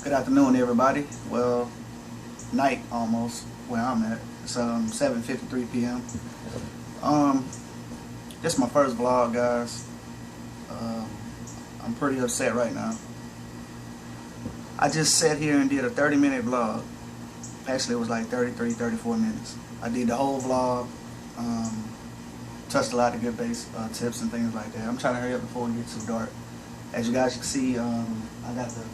Good afternoon, everybody. Well, night almost where I'm at. It's 7:53 p.m. This is my first vlog, guys. I'm pretty upset right now. I just sat here and did a 30-minute vlog. Actually, it was like 34 minutes. I did the whole vlog. Touched a lot of good base tips and things like that. I'm trying to hurry up before it gets too dark. As you guys can see, I got the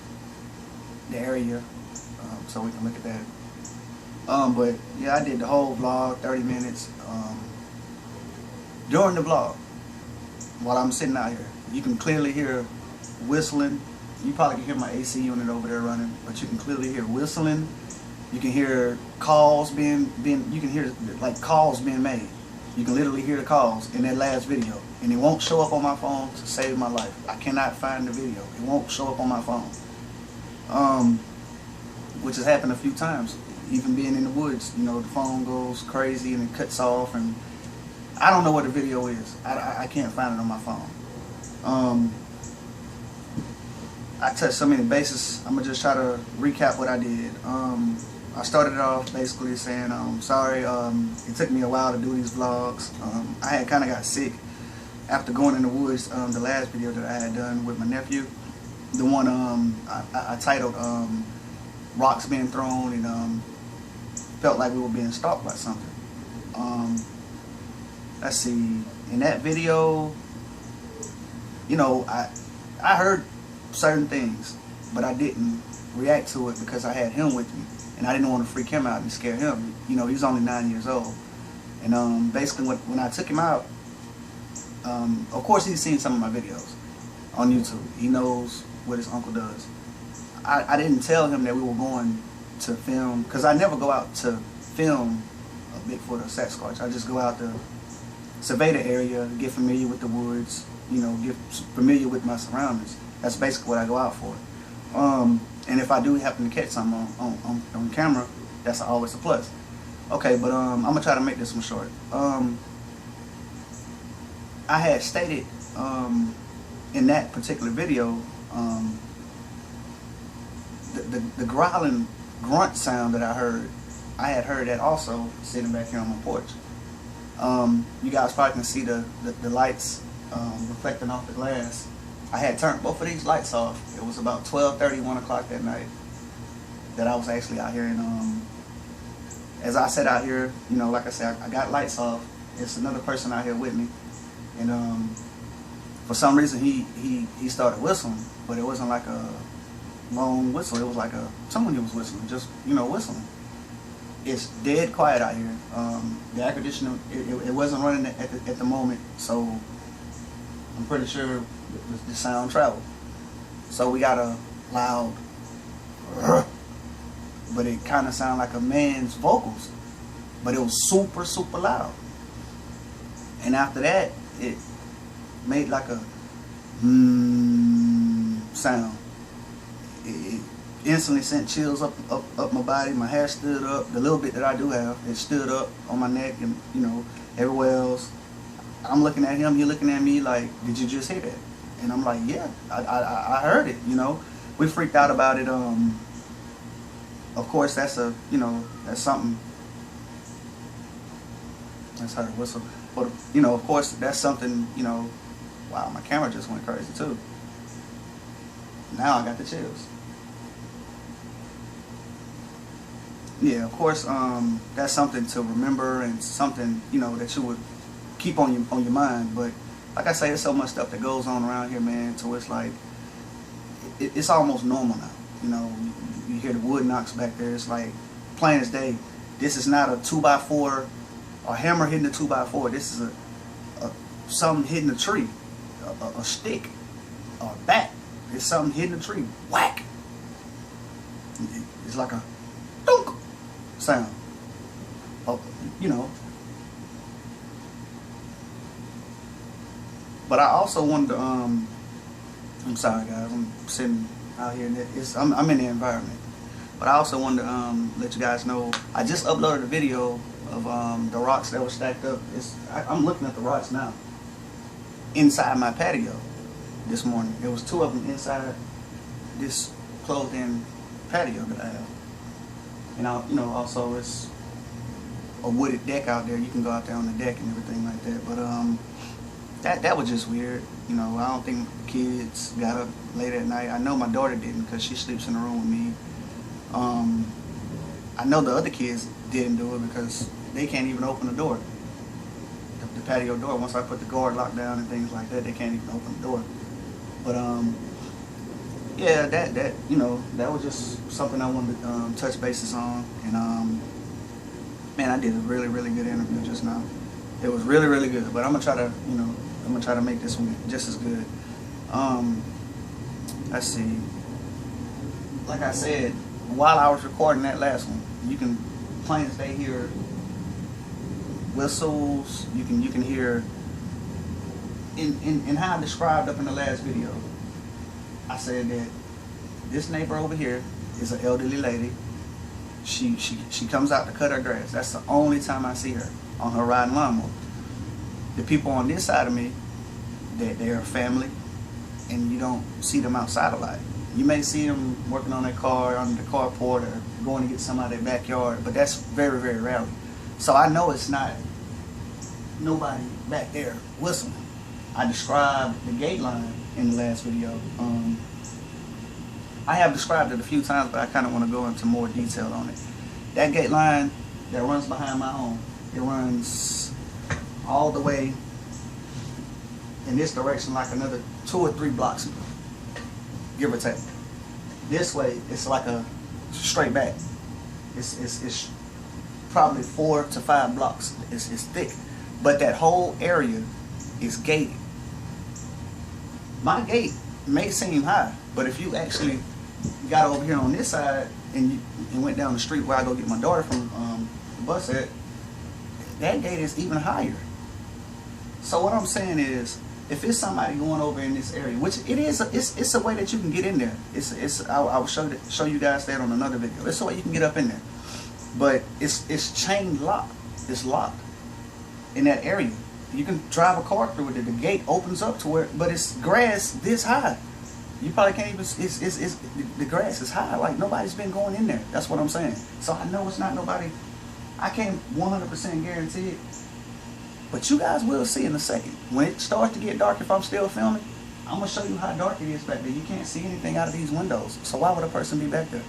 area so we can look at that. But yeah, I did the whole vlog, 30 minutes. During the vlog, while I'm sitting out here, you can clearly hear whistling. You probably can hear my AC unit over there running, but you can clearly hear whistling. You can hear calls being you can hear like calls being made. You can literally hear the calls in that last video, and it won't show up on my phone to save my life. I cannot find the video. It won't show up on my phone. Which has happened a few times. Even being in the woods, you know, the phone goes crazy and it cuts off, and I don't know what the video is. I can't find it on my phone. I touched so many bases. I'm gonna just try to recap what I did. I started it off basically saying, sorry, it took me a while to do these vlogs. I had kind of got sick after going in the woods. The last video that I had done with my nephew, the one I titled Rocks Being Thrown, and felt like we were being stalked by something. Let's see, in that video, you know, I heard certain things, but I didn't react to it because I had him with me, and I didn't want to freak him out and scare him. You know, he's only 9 years old, and basically when I took him out, of course he's seen some of my videos on YouTube. He knows what his uncle does. I didn't tell him that we were going to film, because I never go out to film a Bigfoot or Sasquatch. I just go out to survey the area, get familiar with the woods, you know, get familiar with my surroundings. That's basically what I go out for. And if I do happen to catch something on camera, that's always a plus. Okay, but I'm gonna try to make this one short. I had stated in that particular video, the growling grunt sound that I had heard that also sitting back here on my porch. You guys probably can see the lights reflecting off the glass. I had turned both of these lights off. It was about 12:30, 1 o'clock that night that I was actually out here. And as I sat out here, you know, like I said, I got lights off. It's another person out here with me. And for some reason he started whistling, but it wasn't like a long whistle. It was like someone who was whistling, just, you know, whistling. It's dead quiet out here. The air conditioner, it wasn't running at the moment, so I'm pretty sure the sound traveled. So we got a loud, but it kind of sounded like a man's vocals, but it was super, super loud. And after that, it made like a sound. It instantly sent chills up my body. My hair stood up. The little bit that I do have, it stood up on my neck, and, you know, everywhere else. I'm looking at him, he looking at me like, did you just hear that? And I'm like, yeah, I heard it, you know. We freaked out about it. Of course, that's you know, that's something. That's her whistle. But, you know, of course, that's something, you know. Wow, my camera just went crazy too. Now I got the chills. Yeah, of course, that's something to remember and something, you know, that you would keep on your mind. But like I say, there's so much stuff that goes on around here, man, so it's like it's almost normal now. You know, you hear the wood knocks back there. It's like plain as day. This is not a 2x4, a hammer hitting a 2x4. This is something hitting a tree, a stick, a bat. It's something hitting a tree. Whack. It's like a dunk sound. Oh, you know. But I also wanted to, I'm sorry guys, I'm sitting out here, and I'm in the environment. But I also wanted to let you guys know, I just uploaded a video of the rocks that were stacked up. I'm looking at the rocks now, inside my patio this morning. There was 2 of them inside this closed-in patio that I have. And also it's a wooded deck out there. You can go out there on the deck and everything like that. But that was just weird. I don't think kids got up late at night. I know my daughter didn't because she sleeps in the room with me. I know the other kids didn't do it because they can't even open the door. The patio door. Once I put the guard lock down and things like that, they can't even open the door. But yeah, that was just something I wanted to touch bases on. And man, I did a really, really good interview just now. It was really, really good. But I'm gonna try to make this one just as good. Let's see. Like I said, while I was recording that last one, you can plain as day hear whistles. You can hear in how I described up in the last video. I said that this neighbor over here is an elderly lady. She comes out to cut her grass. That's the only time I see her on her riding lawnmower. The people on this side of me, they're a family, and you don't see them outside a lot. You may see them working on their car, on the carport, or going to get some out of their backyard, but that's very, very rarely. So I know it's not nobody back there whistling. I described the gate line in the last video. I have described it a few times, but I kind of want to go into more detail on it. That gate line that runs behind my home, it runs all the way in this direction like another 2 or 3 blocks, give or take. This way, it's like a straight back. It's probably 4 to 5 blocks. It's thick, but that whole area is gated. My gate may seem high, but if you actually got over here on this side and went down the street where I go get my daughter from the bus at, that gate is even higher. So what I'm saying is, if it's somebody going over in this area, which it is, it's a way that you can get in there. I will show you guys that on another video. It's a way you can get up in there, but it's chain locked. It's locked in that area. You can drive a car through it. The gate opens up to where, but it's grass this high. You probably can't even. The grass is high. Like nobody's been going in there. That's what I'm saying. So I know it's not nobody. I can't 100% guarantee it. But you guys will see in a second. When it starts to get dark, if I'm still filming, I'm going to show you how dark it is back there. You can't see anything out of these windows. So why would a person be back there?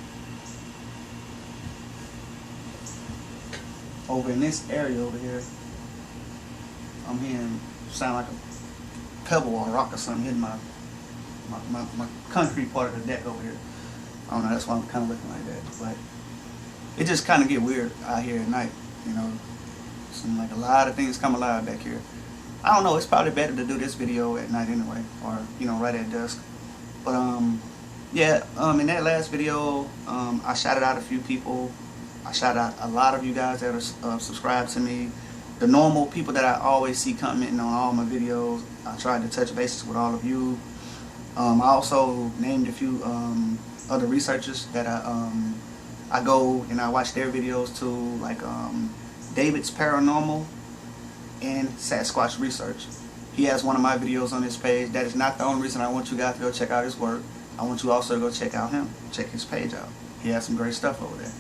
Over in this area over here, I'm hearing sound like a pebble or a rock or something hitting my concrete part of the deck over here. I don't know, that's why I'm kind of looking like that. But it just kind of get weird out here at night, Seems like a lot of things come alive back here. I don't know, it's probably better to do this video at night anyway, or right at dusk. But yeah, in that last video, I shouted out a few people. I shouted out a lot of you guys that are subscribed to me. The normal people that I always see commenting on all my videos. I tried to touch bases with all of you. I also named a few other researchers that I go and I watch their videos too, like David's Paranormal and Sasquatch Research. He has one of my videos on his page. That is not the only reason I want you guys to go check out his work. I want you also to go check out him. Check his page out. He has some great stuff over there.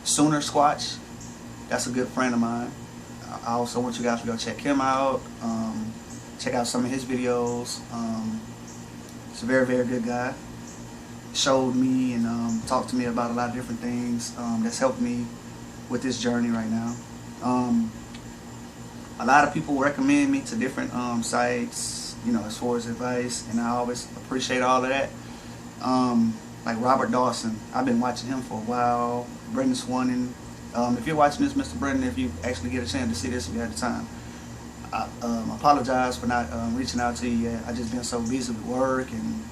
Sooner Squatch, that's a good friend of mine. I also want you guys to go check him out. Check out some of his videos. He's a very, very good guy. Showed me and talked to me about a lot of different things that's helped me with this journey right now. A lot of people recommend me to different sites, as far as advice, and I always appreciate all of that. Like Robert Dawson, I've been watching him for a while. Brendan Swannon. If you're watching this, Mr. Brendan, if you actually get a chance to see this if you had the time, I apologize for not reaching out to you yet. I've just been so busy with work and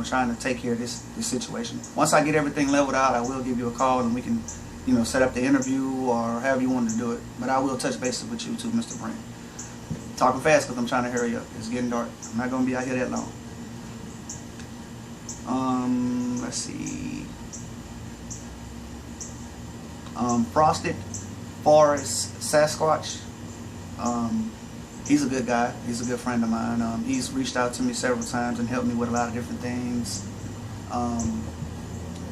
trying to take care of this situation. Once I get everything leveled out, I will give you a call and we can set up the interview or however you want to do it. But I will touch bases with you too, Mr. Brent. Talking fast because I'm trying to hurry up. It's getting dark. I'm not going to be out here that long. Let's see. Frosted Forest Sasquatch. He's a good guy. He's a good friend of mine. He's reached out to me several times and helped me with a lot of different things.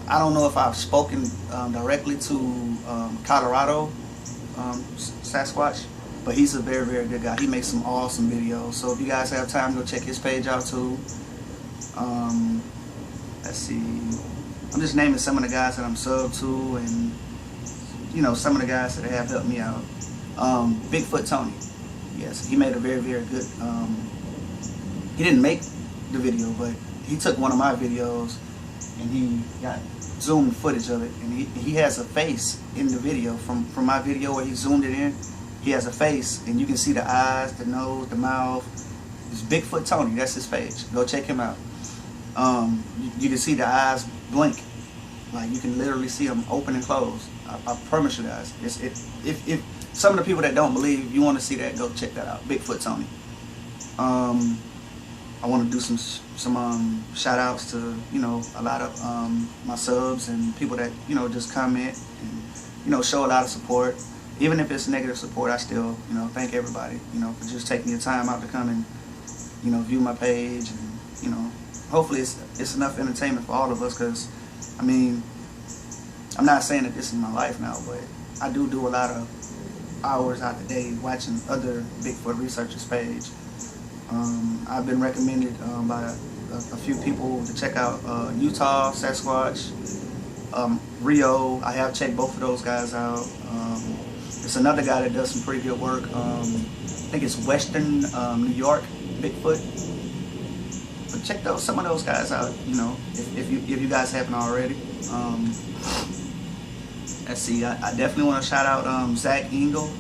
I don't know if I've spoken directly to Colorado Sasquatch, but he's a very, very good guy. He makes some awesome videos. So if you guys have time, go check his page out too. Let's see. I'm just naming some of the guys that I'm sub to, and you know, some of the guys that have helped me out. Bigfoot Tony. Yes, he made a very, very good. He didn't make the video, but he took one of my videos and he got zoomed footage of it, and he has a face in the video from my video where he zoomed it in. He has a face, and you can see the eyes, the nose, the mouth. It's Bigfoot Tony. That's his page. Go check him out. You can see the eyes blink, like you can literally see them open and close. I promise you guys. If some of the people that don't believe, you want to see that, go check that out. Bigfoot Tony. I want to do some shout outs to, you know, a lot of my subs and people that, you know, just comment and, you know, show a lot of support. Even if it's negative support, I still, you know, thank everybody, you know, for just taking your time out to come and, you know, view my page, and, you know, hopefully it's enough entertainment for all of us, because, I mean, I'm not saying that this is my life now, but I do a lot of hours out the day watching other Bigfoot researchers' page. I've been recommended by a few people to check out Utah Sasquatch, Rio. I have checked both of those guys out. It's another guy that does some pretty good work. I think it's Western New York Bigfoot. But check some of those guys out. You know, if you guys haven't already. Let's see. I definitely want to shout out Zach Engels.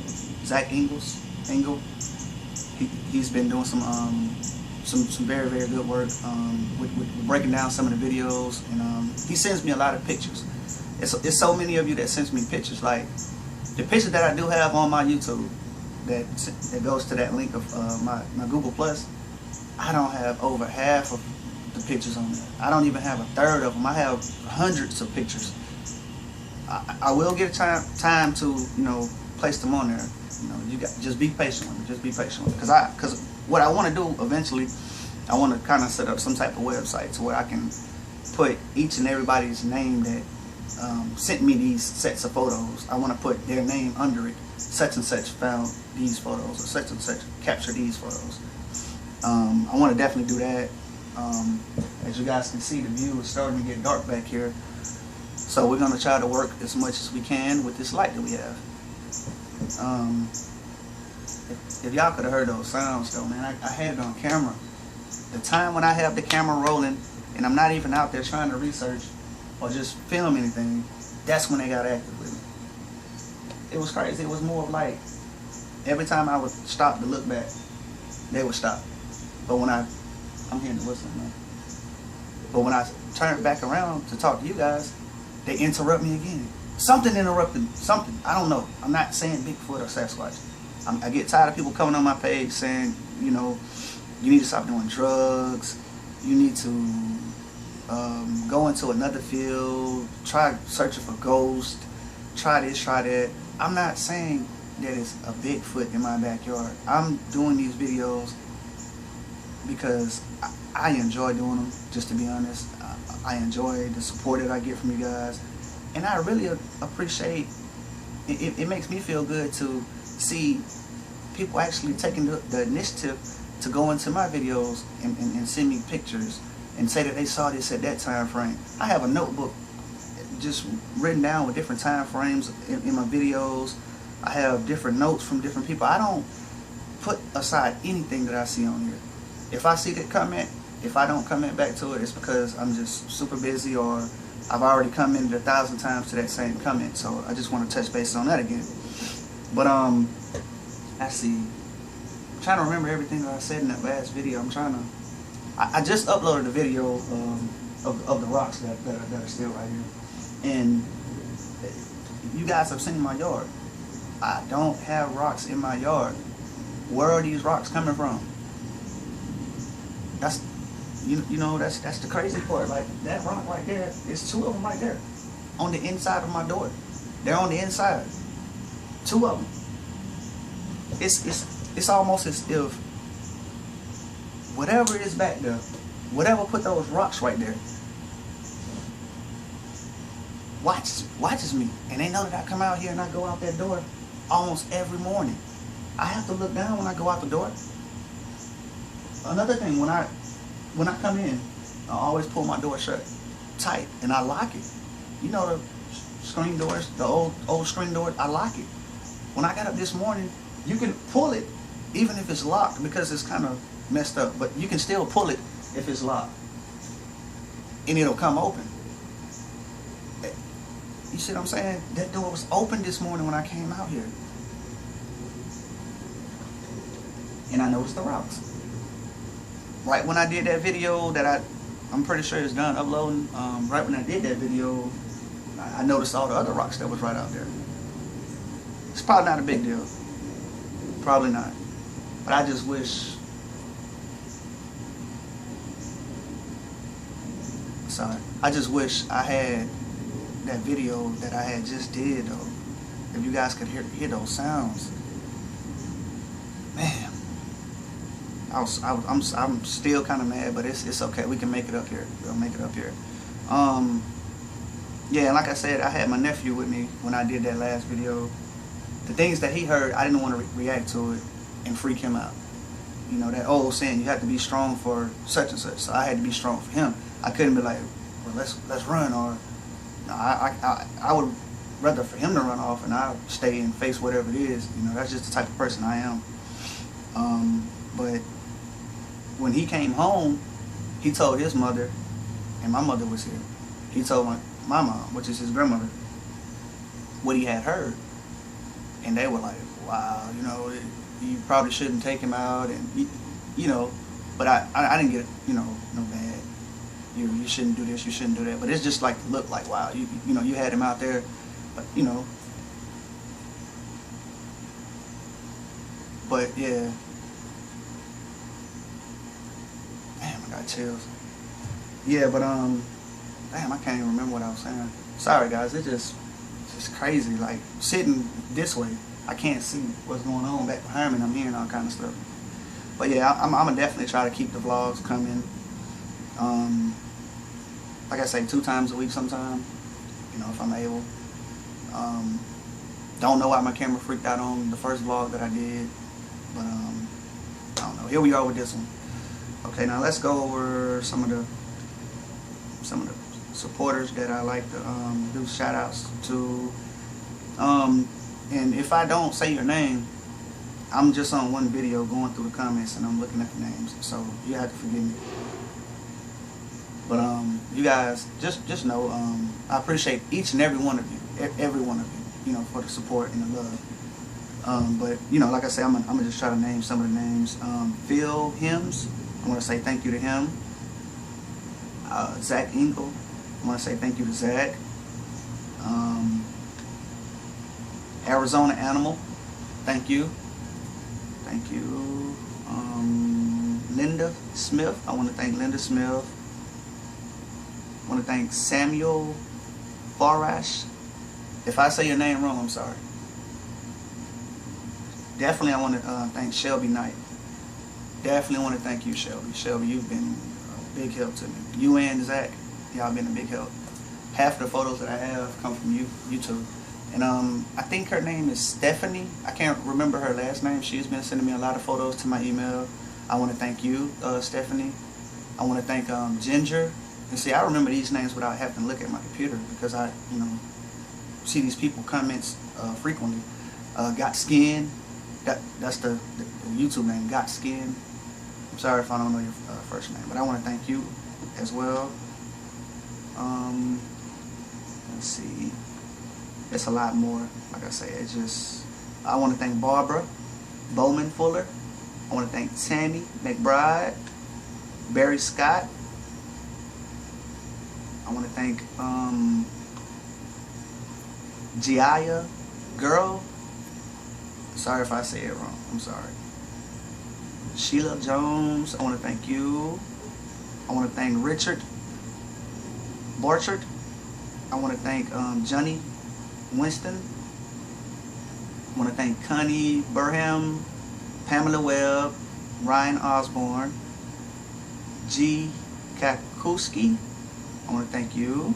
He's been doing some very, very good work with breaking down some of the videos, and he sends me a lot of pictures. It's so many of you that sends me pictures. Like the picture that I do have on my YouTube that goes to that link of my Google Plus. I don't have over half of the pictures on there. I don't even have a third of them. I have hundreds of pictures. I will get time to, you know, place them on there. You know, you got just be patient with me. Just be patient with me, because what I want to do eventually, I want to kind of set up some type of website to where I can put each and everybody's name that sent me these sets of photos. I want to put their name under it. Such and such found these photos, or such and such captured these photos. I want to definitely do that. As you guys can see, the view is starting to get dark back here, so we're going to try to work as much as we can with this light that we have. If y'all could have heard those sounds though, man, I had it on camera. The time when I have the camera rolling and I'm not even out there trying to research or just film anything, that's when they got active with me. It was crazy. It was more of like every time I would stop to look back, they would stop. But when I'm hearing the whistling, man. But when I turn back around to talk to you guys, they interrupt me again. Something interrupted, something. I don't know. I'm not saying Bigfoot or Sasquatch. I get tired of people coming on my page saying, you know, you need to stop doing drugs. You need to go into another field. Try searching for ghosts. Try this, try that. I'm not saying that it's a Bigfoot in my backyard. I'm doing these videos because I enjoy doing them, just to be honest. I enjoy the support that I get from you guys. And I really appreciate it. It makes me feel good to see people actually taking the initiative to go into my videos and send me pictures and say that they saw this at that time frame. I have a notebook just written down with different time frames in my videos. I have different notes from different people. I don't put aside anything that I see on here. If I see that comment, if I don't comment back to it, it's because I'm just super busy, or I've already commented 1,000 times to that same comment, so I just want to touch base on that again. But let's see. I'm trying to remember everything that I said in that last video. I just uploaded a video of the rocks that are still right here, and you guys have seen my yard. I don't have rocks in my yard. Where are these rocks coming from? That's you know that's the crazy part. Like that rock right there, it's two of them right there on the inside of my door. They're on the inside. Two of them. It's almost as if whatever is back there, whatever put those rocks right there, watches me, and they know that I come out here and I go out that door almost every morning. I have to look down when I go out the door. Another thing, when I come in, I always pull my door shut tight and I lock it. You know the screen doors, the old screen doors, I lock it. When I got up this morning, you can pull it even if it's locked because it's kind of messed up, but you can still pull it if it's locked and it'll come open. You see what I'm saying? That door was open this morning when I came out here. And I noticed the rocks. Right when I did that video that I'm pretty sure it's done uploading, right when I did that video, I noticed all the other rocks that was right out there. It's probably not a big deal. Probably not. But I just wish... Sorry. I just wish I had that video that I had just did, though. If you guys could hear those sounds. Man. I'm still kind of mad, but it's okay. We can make it up here. We'll make it up here. Yeah, and like I said, I had my nephew with me when I did that last video. The things that he heard, I didn't want to react to it and freak him out. You know, that old saying, you have to be strong for such and such. So I had to be strong for him. I couldn't be like, well, let's run, or no, I would rather for him to run off and I'll stay and face whatever it is. You know, that's just the type of person I am. But when he came home, he told his mother, and my mother was here, he told my mom, which is his grandmother, what he had heard. And they were like, wow, you know, you probably shouldn't take him out, and you know, but I didn't get, you know, no bad. You shouldn't do this, you shouldn't do that. But it's just like, look like, wow, you know, you had him out there, but you know. But yeah. Damn, I got chills. Yeah, but damn, I can't even remember what I was saying. Sorry guys, it's just crazy. Like sitting this way, I can't see what's going on back behind me, and I'm hearing all kind of stuff. But yeah, I'm gonna definitely try to keep the vlogs coming. Like I say, 2 times a week sometime, you know, if I'm able. Don't know why my camera freaked out on the first vlog that I did, but I don't know. Here we are with this one. Okay, now let's go over some of the supporters that I like to do shout outs to. And if I don't say your name, I'm just on one video going through the comments and I'm looking at the names, so you have to forgive me. But you guys just know I appreciate each and every one of you, you know, for the support and the love. But you know, like I said, I'm gonna just try to name some of the names. Phil Hims, I want to say thank you to him. Zach Engel, I want to say thank you to Zach. Arizona Animal, thank you. Thank you. Linda Smith, I want to thank Linda Smith. I want to thank Samuel Farash. If I say your name wrong, I'm sorry. Definitely I want to thank Shelby Knight. Definitely want to thank you, Shelby. Shelby, you've been a big help to me. You and Zach, y'all been a big help. Half of the photos that I have come from you two. And I think her name is Stephanie. I can't remember her last name. She's been sending me a lot of photos to my email. I want to thank you, Stephanie. I want to thank Ginger. And see, I remember these names without having to look at my computer because I, you know, see these people comments frequently. Got Skin. That's the YouTube name, Got Skin. I'm sorry if I don't know your first name, but I want to thank you as well. Let's see. It's a lot more. Like I say, it's just, I want to thank Barbara Bowman Fuller. I want to thank Tammy McBride, Barry Scott. I want to thank Giaya Girl. Sorry if I say it wrong. I'm sorry. Sheila Jones. I want to thank you. I want to thank Richard Borchard. I want to thank Johnny Winston. I want to thank Connie Burham, Pamela Webb, Ryan Osborne, G. Kakuski. I want to thank you.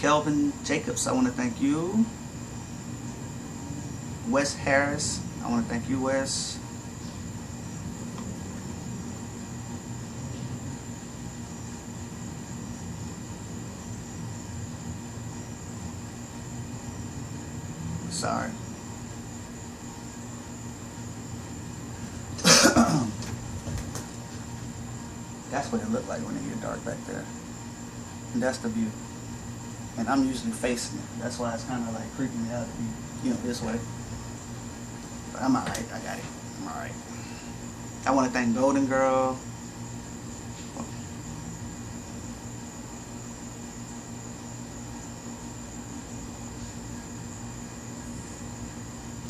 Kelvin Jacobs, I want to thank you. Wes Harris, I want to thank you, Wes. Sorry. That's what it looked like when it get dark back there. And that's the view. And I'm usually facing it. That's why it's kind of like creeping me out to be, you know, this way. But I'm alright. I got it. I'm alright. I want to thank Golden Girl.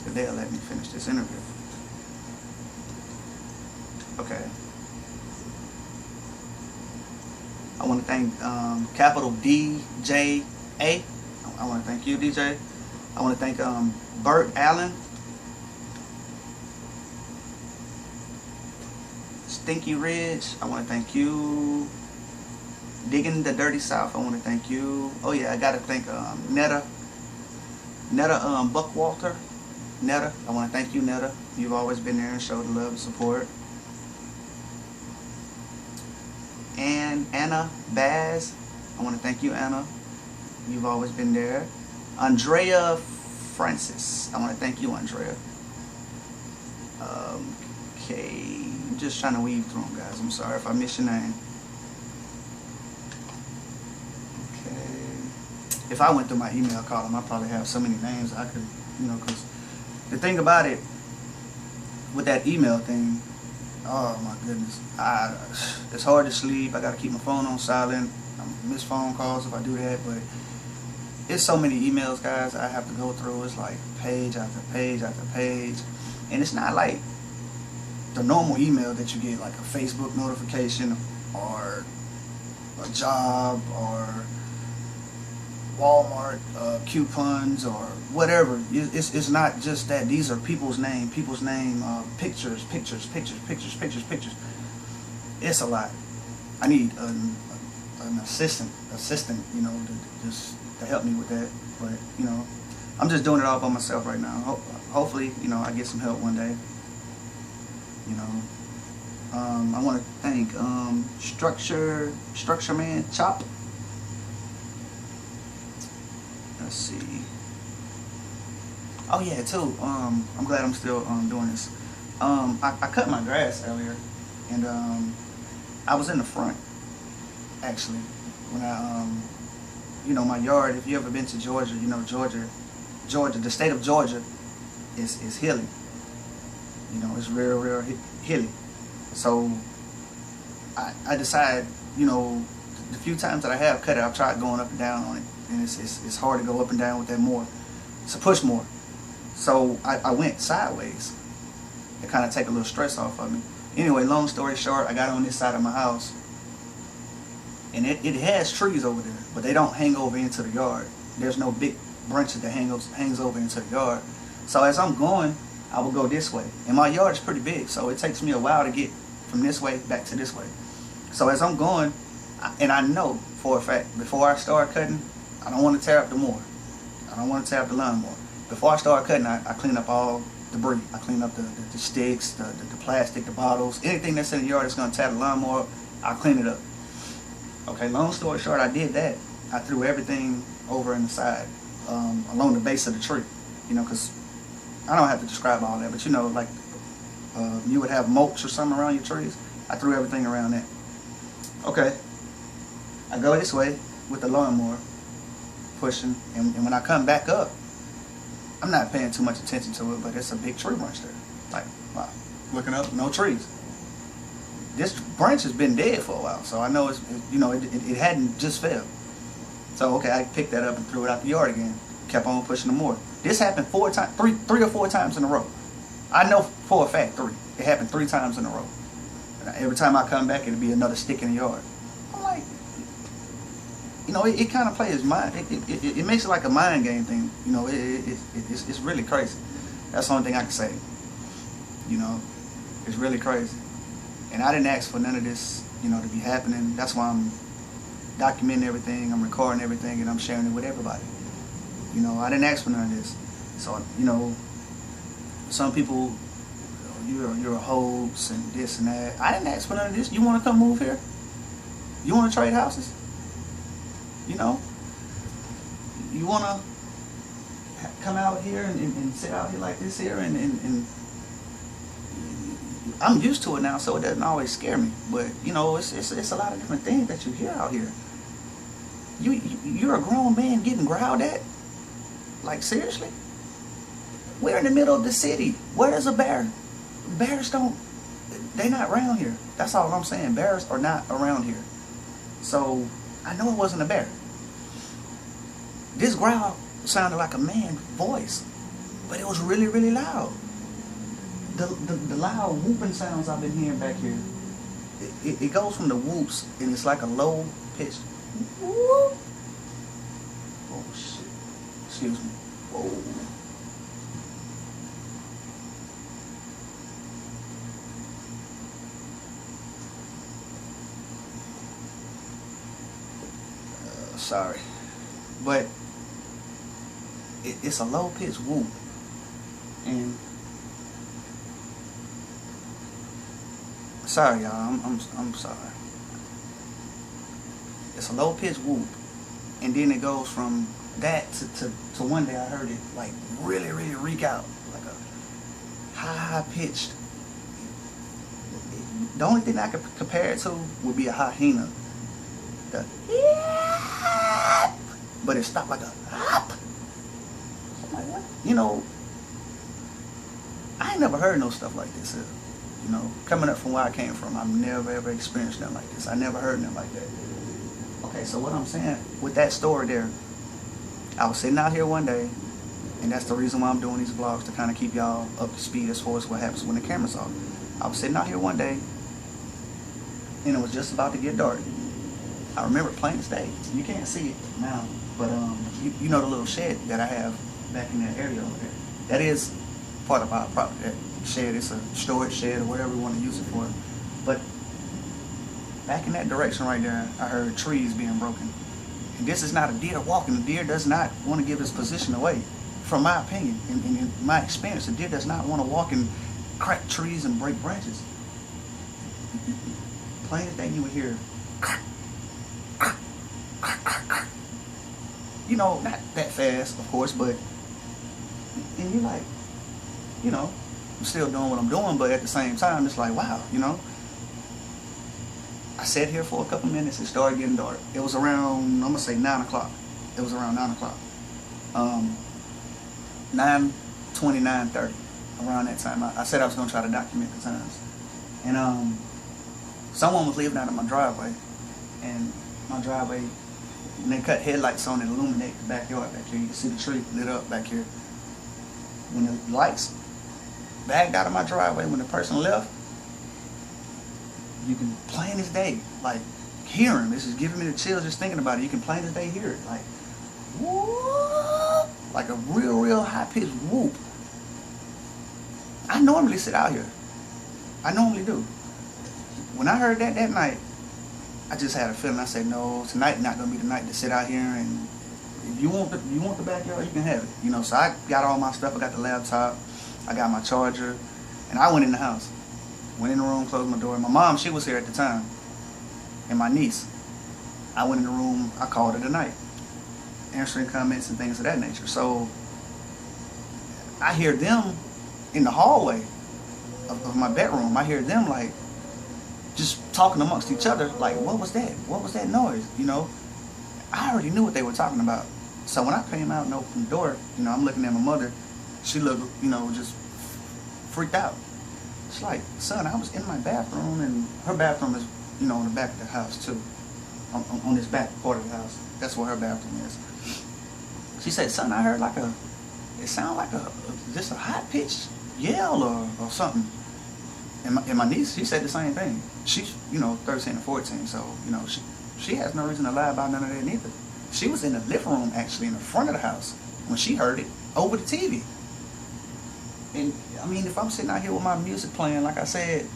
If they'll let me finish this interview. Okay. I want to thank capital DJA. I want to thank you, DJ. I want to thank Bert Allen. Stinky Ridge. I want to thank you. Digging the Dirty South. I want to thank you. Oh yeah, I got to thank Netta Buckwalter. Netta, I want to thank you, Netta. You've always been there and showed the love and support. And Anna Baz, I want to thank you, Anna. You've always been there. Andrea Francis, I want to thank you, Andrea. Okay, I'm just trying to weave through them, guys. I'm sorry if I miss your name. Okay. If I went through my email column, I probably have so many names I could, you know, because the thing about it, with that email thing, oh my goodness, it's hard to sleep. I got to keep my phone on silent. I miss phone calls if I do that, but it's so many emails, guys, I have to go through. It's like page after page after page, and it's not like the normal email that you get, like a Facebook notification or a job or Walmart coupons or whatever. It's not just that. These are people's name, pictures. It's a lot. I need an assistant, you know, to help me with that. But you know, I'm just doing it all by myself right now. Hopefully, you know, I get some help one day. You know, I want to thank Structure Man Chop. Let's see. Oh yeah, too. I'm glad I'm still doing this. I cut my grass earlier, and I was in the front actually when I you know, my yard. If you ever been to Georgia, you know Georgia, the state of Georgia is hilly. You know, it's real hilly. So I decided, you know, the few times that I have cut it, I've tried going up and down on it, and it's hard to go up and down with that mower. It's a push mower. So I went sideways to kind of take a little stress off of me. Anyway, long story short, I got on this side of my house, and it has trees over there, but they don't hang over into the yard. There's no big branches that hangs over into the yard. So as I'm going, I will go this way, and my yard is pretty big, so it takes me a while to get from this way back to this way. So as I'm going, and I know for a fact, before I start cutting, I don't want to tear up the mower. I don't want to tear up the lawnmower. Before I start cutting, I clean up all debris. I clean up the sticks, the plastic, the bottles, anything that's in the yard that's going to tear the lawnmower, I clean it up. Okay, long story short, I did that. I threw everything over in the side, along the base of the tree, you know, because I don't have to describe all that, but you know, like you would have mulch or something around your trees. I threw everything around that. Okay, I go this way with the lawnmower, pushing, and when I come back up, I'm not paying too much attention to it, but it's a big tree branch there. Like, wow, looking up, no trees. This branch has been dead for a while, so I know it's you know, it hadn't just fell. So okay, I picked that up and threw it out the yard again. Kept on pushing the mower. This happened three or four times in a row. I know for a fact 3. It happened 3 times in a row. And every time I come back, it'll be another stick in the yard. I'm like, you know, it kind of plays mind. It makes it like a mind game thing. You know, it's really crazy. That's the only thing I can say. You know, it's really crazy. And I didn't ask for none of this, you know, to be happening. That's why I'm documenting everything, I'm recording everything, and I'm sharing it with everybody. You know, I didn't ask for none of this. So, you know, some people, you're a hoax and this and that. I didn't ask for none of this. You want to come move here? You want to trade houses? You know? You want to come out here and sit out here like this here and I'm used to it now, so it doesn't always scare me. But, you know, it's a lot of different things that you hear out here. You're a grown man getting growled at? Like, seriously? We're in the middle of the city. Where is a bear? Bears they're not around here. That's all I'm saying. Bears are not around here. So, I know it wasn't a bear. This growl sounded like a man's voice, but it was really, really loud. The loud whooping sounds I've been hearing back here, it goes from the whoops, and it's like a low pitched whoop. Oh shit. Excuse me. Whoa. Sorry. But it's a low pitched whoop. And sorry y'all, I'm sorry. It's a low pitched whoop. And then it goes from that to one day I heard it like really, really reek out. Like a high pitched. The only thing I could compare it to would be a hyena. The but it stopped like a hop. I'm like, what? You know, I ain't never heard no stuff like this. You know, coming up from where I came from, I've never ever experienced nothing like this. I never heard nothing like that. Okay, so what I'm saying with that story there, I was sitting out here one day, and that's the reason why I'm doing these vlogs, to kind of keep y'all up to speed as far as what happens when the camera's off. I was sitting out here one day, and it was just about to get dark. I remember plain as day. You can't see it now, but you know the little shed that I have back in that area over there. That is part of our property. That shed is a storage shed or whatever we want to use it for. But back in that direction right there, I heard trees being broken. And this is not a deer walking. The deer does not want to give his position away. From my opinion, in my experience, the deer does not want to walk and crack trees and break branches. Plain as day, you would hear, you know, not that fast, of course, but, and you're like, you know, I'm still doing what I'm doing, but at the same time, it's like, wow, you know. I sat here for a couple minutes, it started getting dark. It was around, I'm going to say 9 o'clock. It was around 9 o'clock. 9:20, 9:30, around that time. I said I was going to try to document the times. And someone was leaving out of my driveway, and my driveway, and they cut headlights on and illuminate the backyard back here. You can see the tree lit up back here. When the lights bagged out of my driveway, when the person left, you can plain as day, like, hear him. This is giving me the chills just thinking about it. You can plain as day hear it, like, whoop, like a real high-pitched whoop. I normally sit out here. I normally do. When I heard that night, I just had a feeling. I said, no, tonight not gonna be the night to sit out here, and if you want the backyard, you can have it. You know, so I got all my stuff. I got the laptop, I got my charger, and I went in the house. Went in the room, closed my door. My mom, she was here at the time, and my niece. I went in the room, I called it a night, answering comments and things of that nature. So I hear them in the hallway of my bedroom. I hear them like just talking amongst each other, like, what was that? What was that noise? You know, I already knew what they were talking about. So when I came out and opened the door, you know, I'm looking at my mother. She looked, you know, just freaked out. It's like, son, I was in my bathroom, and her bathroom is, you know, in the back of the house too. On this back part of the house. That's where her bathroom is. She said, son, I heard like it sounded like just a high-pitched yell or something. And my niece, she said the same thing. She's, you know, 13 or 14, so, you know, she has no reason to lie about none of that neither. She was in the living room, actually, in the front of the house, when she heard it over the TV. And, I mean, if I'm sitting out here with my music playing, like I said,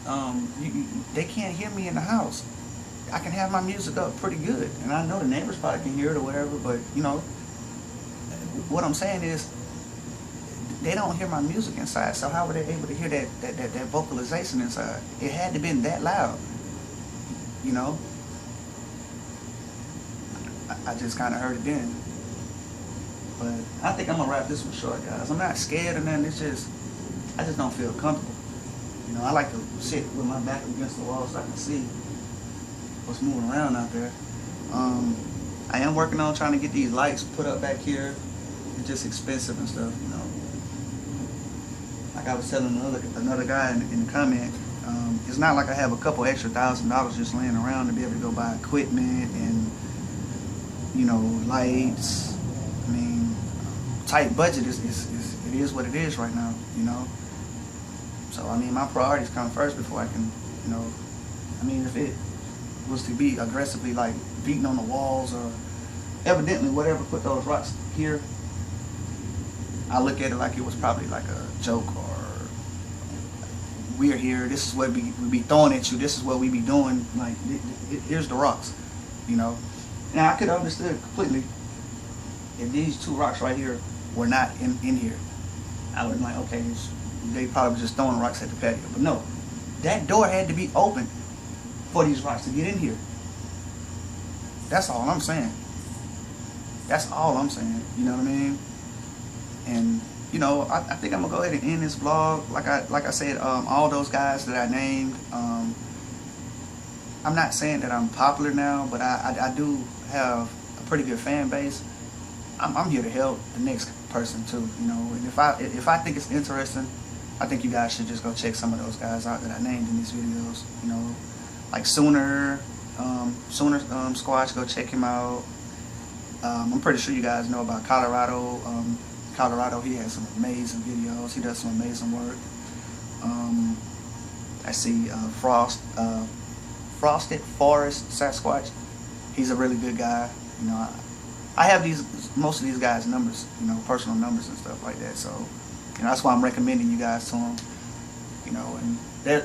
they can't hear me in the house. I can have my music up pretty good, and I know the neighbors probably can hear it or whatever. But you know, what I'm saying is, they don't hear my music inside. So how were they able to hear that vocalization inside? It had to been that loud. You know, I just kind of heard it then. But I think I'm gonna wrap this one short, guys. I'm not scared or nothing. It's just I just don't feel comfortable. You know, I like to sit with my back against the wall so I can see what's moving around out there. I am working on trying to get these lights put up back here. It's just expensive and stuff, you know. Like I was telling another guy in the comment, it's not like I have a couple extra $1,000 just laying around to be able to go buy equipment and, you know, lights. I mean, tight budget it is what it is right now, you know. So I mean, my priorities come first before I can, you know. I mean, if it was to be aggressively like beating on the walls or evidently whatever put those rocks here, I look at it like it was probably like a joke, or we're here, this is what we be throwing at you, this is what we be doing, like here's the rocks, you know. Now I could have understood completely if these two rocks right here were not in here. I would be like, okay, they probably just throwing rocks at the patio. But no, that door had to be open for these rocks to get in here. That's all I'm saying. That's all I'm saying. You know what I mean? And you know, I think I'm gonna go ahead and end this vlog. Like I said, all those guys that I named. I'm not saying that I'm popular now, but I do have a pretty good fan base. I'm here to help the next person too, you know. And if I think it's interesting, I think you guys should just go check some of those guys out that I named in these videos. You know, like Sooner Squatch, go check him out. I'm pretty sure you guys know about Colorado. Colorado, he has some amazing videos. He does some amazing work. I see Frosted Forest Sasquatch. He's a really good guy. You know, I have most of these guys' numbers, you know, personal numbers and stuff like that. So, you know, that's why I'm recommending you guys to them. You know, and that,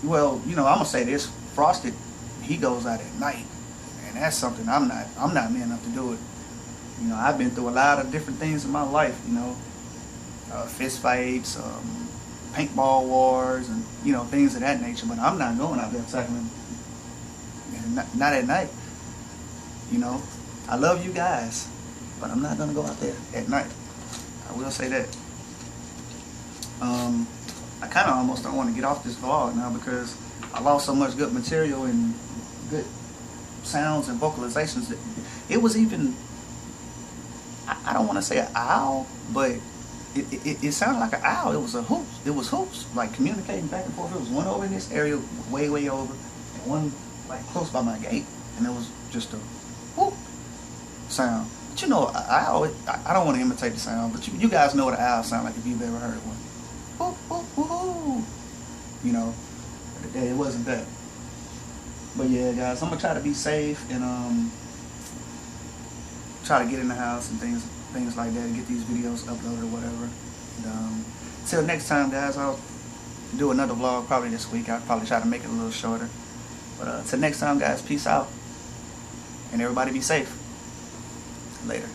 well, you know, I'm gonna say this: Frosted, he goes out at night, and that's something I'm not man enough to do it. You know, I've been through a lot of different things in my life. You know, fist fights, paintball wars, and you know, things of that nature. But I'm not going out there tackling, not at night. You know, I love you guys, but I'm not gonna go out there at night. I will say that. I kind of almost don't want to get off this vlog now because I lost so much good material and good sounds and vocalizations. It was even, I don't want to say an owl, but it sounded like an owl. It was a hoop. It was hoops, like communicating back and forth. It was one over in this area, way over, and one like close by my gate, and it was just a whoop sound. But you know, an owl, I don't want to imitate the sound, but you guys know what an owl sound like if you've ever heard one. Whoop, whoop, whoop. You know, it wasn't that. But yeah, guys, I'm gonna try to be safe and try to get in the house and things like that, and get these videos uploaded or whatever. And, till next time, guys, I'll do another vlog probably this week. I'll probably try to make it a little shorter. But till next time, guys, peace out, and everybody be safe. Later.